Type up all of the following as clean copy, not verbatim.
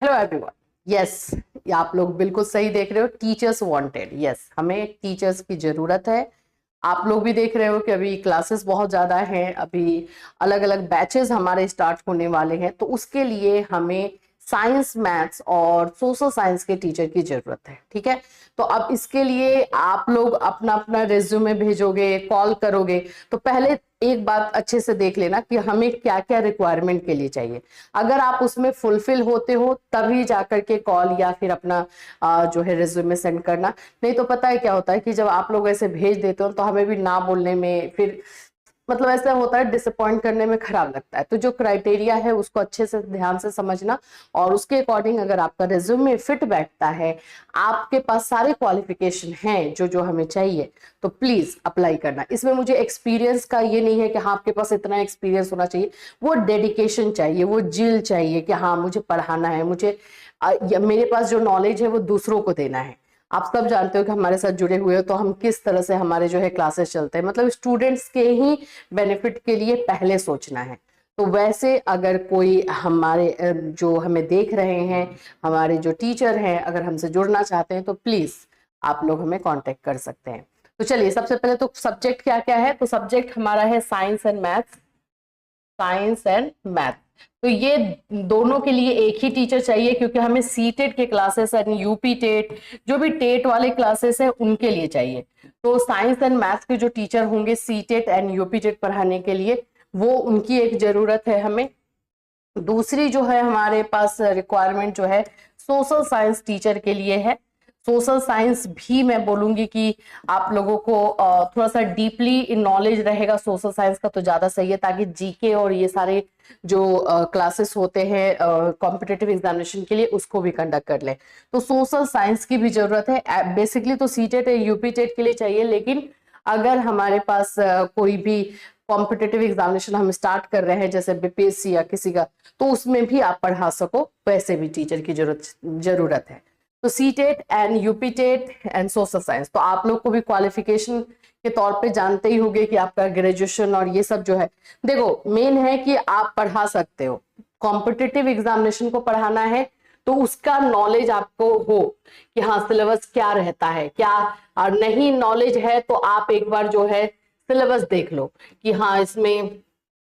Hello everyone, yes, आप लोग बिल्कुल सही देख रहे हो। टीचर्स वांटेड, यस, हमें टीचर्स की जरूरत है। आप लोग भी देख रहे हो कि अभी क्लासेस बहुत ज्यादा हैं, अभी अलग अलग बैचेस हमारे स्टार्ट होने वाले हैं, तो उसके लिए हमें साइंस, मैथ्स और सोशल साइंस के टीचर की जरूरत है। ठीक है, तो अब इसके लिए आप लोग अपना अपना रिज्यूमे भेजोगे, कॉल करोगे, तो पहले एक बात अच्छे से देख लेना कि हमें क्या क्या रिक्वायरमेंट के लिए चाहिए। अगर आप उसमें फुलफिल होते हो तभी जाकर के कॉल या फिर अपना जो है रिज्यूमे सेंड करना। नहीं तो पता है क्या होता है कि जब आप लोग ऐसे भेज देते हो तो हमें भी ना बोलने में फिर मतलब ऐसा होता है, डिसअपॉइंट करने में खराब लगता है। तो जो क्राइटेरिया है उसको अच्छे से ध्यान से समझना, और उसके अकॉर्डिंग अगर आपका रिज्यूमे फिट बैठता है, आपके पास सारे क्वालिफिकेशन हैं जो जो हमें चाहिए, तो प्लीज अप्लाई करना। इसमें मुझे एक्सपीरियंस का ये नहीं है कि हाँ आपके पास इतना एक्सपीरियंस होना चाहिए, वो डेडिकेशन चाहिए, वो जिल चाहिए कि हाँ मुझे पढ़ाना है, मुझे मेरे पास जो नॉलेज है वो दूसरों को देना है। आप सब जानते हो कि हमारे साथ जुड़े हुए हो तो हम किस तरह से हमारे जो है क्लासेस चलते हैं, मतलब स्टूडेंट्स के ही बेनिफिट के लिए पहले सोचना है। तो वैसे अगर कोई हमारे जो हमें देख रहे हैं, हमारे जो टीचर हैं, अगर हमसे जुड़ना चाहते हैं तो प्लीज आप लोग हमें कांटेक्ट कर सकते हैं। तो चलिए, सबसे पहले तो सब्जेक्ट क्या क्या है। तो सब्जेक्ट हमारा है science and maths, science and math. तो ये दोनों के लिए एक ही टीचर चाहिए, क्योंकि हमें सीटेट के क्लासेस एंड यूपी टेट, जो भी टेट वाले क्लासेस है उनके लिए चाहिए। तो साइंस एंड मैथ्स के जो टीचर होंगे सीटेट एंड यूपी टेट पढ़ाने के लिए, वो उनकी एक जरूरत है हमें। दूसरी जो है हमारे पास रिक्वायरमेंट जो है सोशल साइंस टीचर के लिए है। सोशल साइंस भी मैं बोलूंगी कि आप लोगों को थोड़ा सा डीपली नॉलेज रहेगा सोशल साइंस का तो ज्यादा सही है, ताकि जीके और ये सारे जो क्लासेस होते हैं कॉम्पिटिटिव एग्जामिनेशन के लिए उसको भी कंडक्ट कर ले। तो सोशल साइंस की भी जरूरत है। बेसिकली तो सीटेट यूपी टेट के लिए चाहिए, लेकिन अगर हमारे पास कोई भी कॉम्पिटिटिव एग्जामिनेशन हम स्टार्ट कर रहे हैं जैसे बीपीएससी या किसी का, तो उसमें भी आप पढ़ा सको, वैसे भी टीचर की जरूरत है। तो CTET and UP TET and social science, तो आप लोग को भी क्वालिफिकेशन के तौर पे जानते ही होंगे कि आपका ग्रेजुएशन और ये सब जो है, देखो मेन है कि आप पढ़ा सकते हो। कॉम्पिटिटिव एग्जामिनेशन को पढ़ाना है तो उसका नॉलेज आपको हो कि हाँ सिलेबस क्या रहता है, क्या और नहीं नॉलेज है तो आप एक बार जो है सिलेबस देख लो कि हाँ इसमें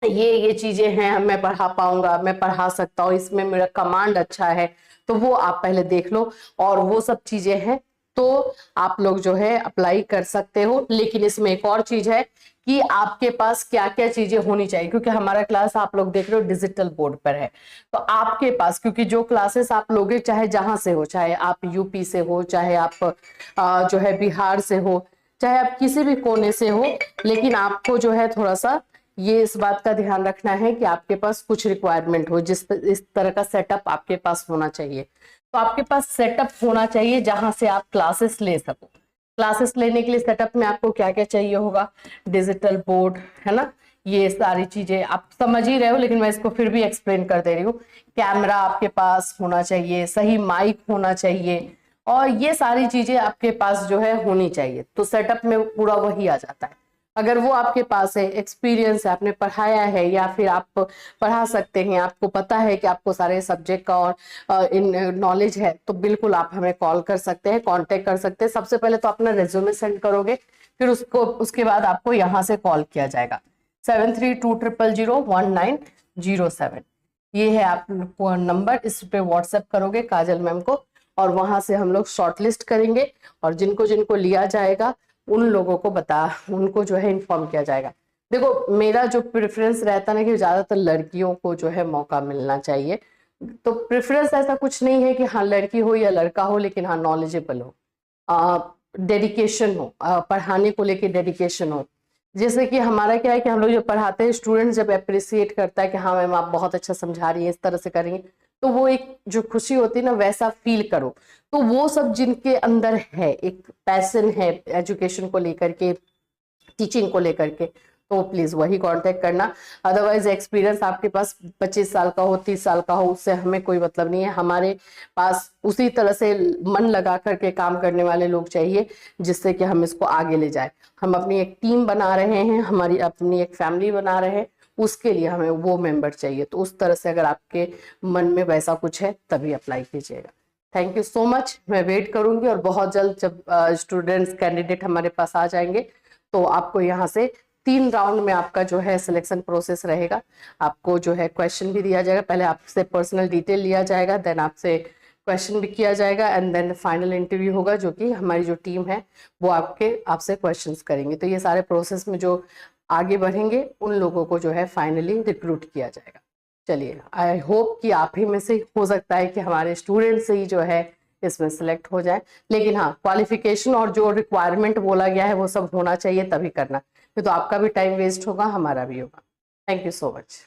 ये चीजें हैं, मैं पढ़ा पाऊंगा, मैं पढ़ा सकता हूँ, इसमें मेरा कमांड अच्छा है, तो वो आप पहले देख लो। और वो सब चीजें हैं तो आप लोग जो है अप्लाई कर सकते हो। लेकिन इसमें एक और चीज है कि आपके पास क्या क्या चीजें होनी चाहिए, क्योंकि हमारा क्लास आप लोग देख रहे हो डिजिटल बोर्ड पर है। तो आपके पास, क्योंकि जो क्लासेस आप लोगे चाहे जहां से हो, चाहे आप यूपी से हो, चाहे आप जो है बिहार से हो, चाहे आप किसी भी कोने से हो, लेकिन आपको जो है थोड़ा सा ये इस बात का ध्यान रखना है कि आपके पास कुछ रिक्वायरमेंट हो, इस तरह का सेटअप आपके पास होना चाहिए। तो आपके पास सेटअप होना चाहिए जहां से आप क्लासेस ले सको। क्लासेस लेने के लिए सेटअप में आपको क्या क्या चाहिए होगा, डिजिटल बोर्ड है ना, ये सारी चीजें आप समझ ही रहे हो, लेकिन मैं इसको फिर भी एक्सप्लेन कर दे रही हूँ। कैमरा आपके पास होना चाहिए, सही माइक होना चाहिए, और ये सारी चीजें आपके पास जो है होनी चाहिए। तो सेटअप में पूरा वही आ जाता है। अगर वो आपके पास है, एक्सपीरियंस है, आपने पढ़ाया है या फिर आप पढ़ा सकते हैं, आपको पता है कि आपको सारे सब्जेक्ट का और इन नॉलेज है, तो बिल्कुल आप हमें कॉल कर सकते हैं, कांटेक्ट कर सकते हैं। सबसे पहले तो अपना रिज्यूमे सेंड करोगे, फिर उसके बाद आपको यहाँ से कॉल किया जाएगा 7320019007। ये है आप नंबर, इस पे व्हाट्सएप करोगे काजल मैम को, और वहां से हम लोग शॉर्टलिस्ट करेंगे, और जिनको जिनको लिया जाएगा उन लोगों को उनको जो है इन्फॉर्म किया जाएगा। देखो मेरा जो प्रेफरेंस रहता है ना कि ज्यादातर लड़कियों को जो है मौका मिलना चाहिए। तो प्रेफरेंस ऐसा कुछ नहीं है कि हाँ लड़की हो या लड़का हो, लेकिन हाँ नॉलेजेबल हो, डेडिकेशन हो, पढ़ाने को लेके डेडिकेशन हो। जैसे कि हमारा क्या है कि हम लोग जो पढ़ाते हैं, स्टूडेंट जब अप्रिसिएट करता है कि हाँ मैम आप बहुत अच्छा समझा रही है, इस तरह से करेंगे, तो वो एक जो खुशी होती है ना, वैसा फील करो। तो वो सब जिनके अंदर है, एक पैशन है एजुकेशन को लेकर के, टीचिंग को लेकर के, तो प्लीज वही कांटेक्ट करना। अदरवाइज एक्सपीरियंस आपके पास 25 साल का हो, 30 साल का हो, उससे हमें कोई मतलब नहीं है। हमारे पास उसी तरह से मन लगा करके काम करने वाले लोग चाहिए, जिससे कि हम इसको आगे ले जाए। हम अपनी एक टीम बना रहे हैं, हमारी अपनी एक फैमिली बना रहे हैं, उसके लिए हमें वो मेंबर चाहिए। तो उस तरह से अगर आपके मन में वैसा कुछ है तभी अप्लाई कीजिएगा। Thank you so much. मैं वेट करूंगी और बहुत जल्द जब स्टूडेंट्स कैंडिडेट हमारे पास आ जाएंगे तो आपको यहाँ से 3 राउंड में आपका जो है सिलेक्शन प्रोसेस रहेगा। आपको जो है क्वेश्चन भी दिया जाएगा, पहले आपसे पर्सनल डिटेल लिया जाएगा, देन आपसे क्वेश्चन भी किया जाएगा एंड देन फाइनल इंटरव्यू होगा, जो कि हमारी जो टीम है वो आपसे क्वेश्चंस करेंगे। तो ये सारे प्रोसेस में जो आगे बढ़ेंगे उन लोगों को जो है फाइनली रिक्रूट किया जाएगा। चलिए, आई होप कि आप ही में से हो सकता है कि हमारे स्टूडेंट से ही जो है इसमें सिलेक्ट हो जाए। लेकिन हाँ, क्वालिफिकेशन और जो रिक्वायरमेंट बोला गया है वो सब होना चाहिए, तभी करना, नहीं तो आपका भी टाइम वेस्ट होगा, हमारा भी होगा। Thank you so much.